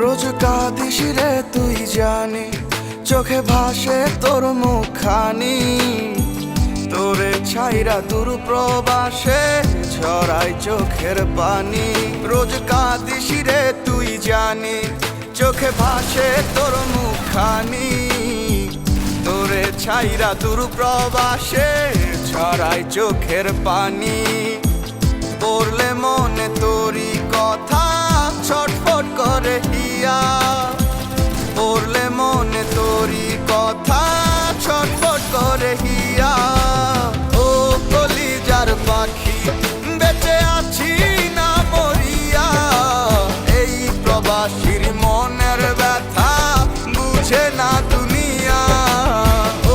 রোজ কাঁদিস রে তুই জানি, চোখে ভাসে তোর মুখখানি। তোরে ছাইরা দূর প্রবাসে ঝরাই চোখের পানি। রোজ কাঁদিস রে তুই জানি, চোখে ভাসে তোর মুখখানি। তোরে ছাইরা দূর প্রবাসে ঝরাই চোখের পানি। পড়লে মনে তোরি কথা ছটফট করে হিয়া। পড়লে মনে তোরি কথা ছটফট করে হিয়া। ও কলিজার পাখি বেঁচে আছি না মরিয়া। এই প্রবাসীর মনের ব্যথা বুঝে না দুনিয়া।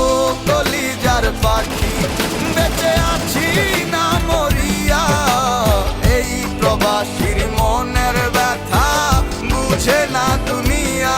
ও কলিজার পাখি বেঁচে আছি না মরিয়া। এই প্রবাসীর মনের ব্যথা বুঝে না দুনিয়া।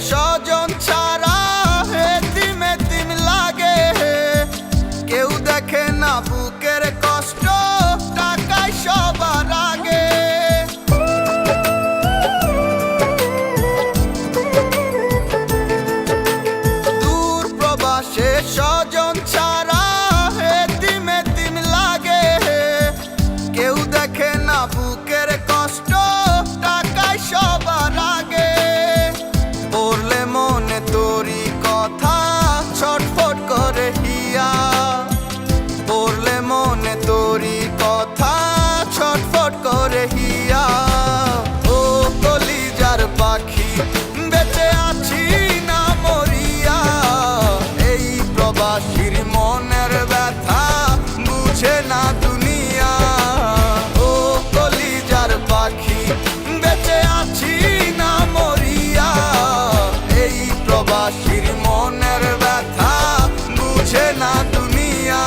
স্বজন ছাড়া এতিম এতিম লাগে। কেউ দেখে না বুকের কষ্ট, টাকায় সবার আগে। দূর প্রবাসে স্বজন ছাড়া এতিম এতিম লাগে। কেউ দেখে না বুকের কষ্ট, টাকায় সবার আগে। পড়লে মনে তোরি কথা ছটফট করে হিয়া। পড়লে মনে তোরি কথা ছটফট করে হিয়া। ও কলিজার পাখি বেঁচে আছি না মরিয়া। এই প্রবাসীর মনের ব্যথা বুঝে না দুনিয়া। ও কলিজার পাখি বেঁচে আছি না মরিয়া। এই প্রবাসীর মনের ব্যথা বুঝে না দুনিয়া।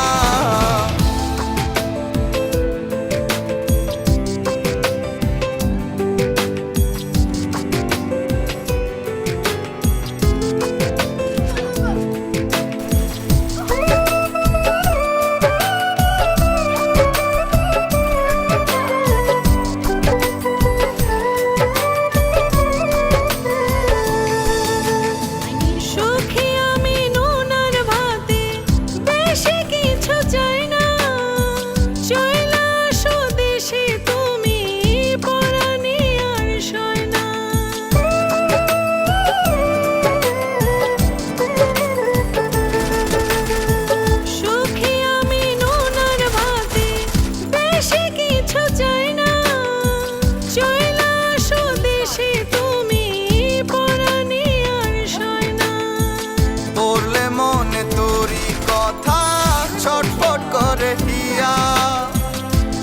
পড়লে মনে তোরি কথা ছটফট করে হিয়া।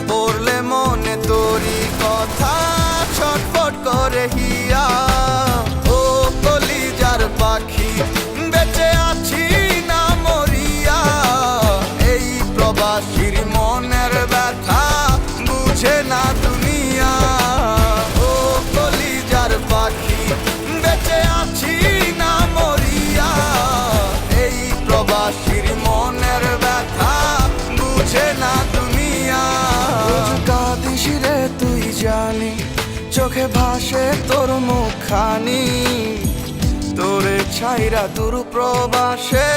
পড়লে মনে তোরি কথা ছটফট করে হিয়া। ও কলিজার পাখি বেঁচে আছি না মরিয়া। এই প্রবাসীর মনের ব্যথা বুঝে না দুনিয়া। ও কলিজার পাখি বেঁচে আছি না মরিয়া। এই প্রবাসীর মনের ব্যথা বুঝে না দুনিয়া। রোজ কাঁদিস রে তুই জানি, চোখে ভাসে তোর মুখখানি। তোরে ছাইরা দূর প্রবাসে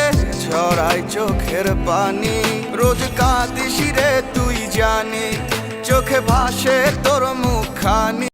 ঝরাই চোখের পানি। রোজ কাঁদিস রে তুই জানি, চোখে ভাসে তোর মুখখানি।